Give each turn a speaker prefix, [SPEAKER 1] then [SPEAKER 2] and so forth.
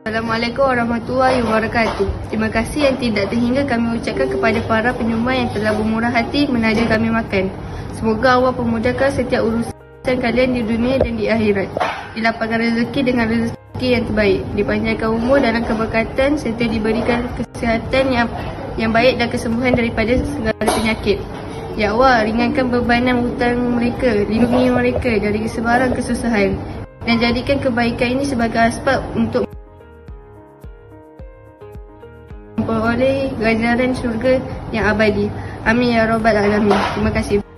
[SPEAKER 1] Assalamualaikum warahmatullahi wabarakatuh. Terima kasih yang tidak terhingga kami ucapkan kepada para penyumbang yang telah bermurah hati menaja kami makan. Semoga Allah memudahkan setiap urusan kalian di dunia dan di akhirat. Dilapangkan rezeki dengan rezeki yang terbaik, dipanjangkan umur dalam keberkatan serta diberikan kesihatan yang baik dan kesembuhan daripada segala penyakit. Ya Allah, ringankan bebanan hutang mereka, lindungi mereka dari sebarang kesusahan dan jadikan kebaikan ini sebagai asbab untuk memperoleh ganjaran syurga yang abadi. Amin ya rabbal alamin. Terima kasih.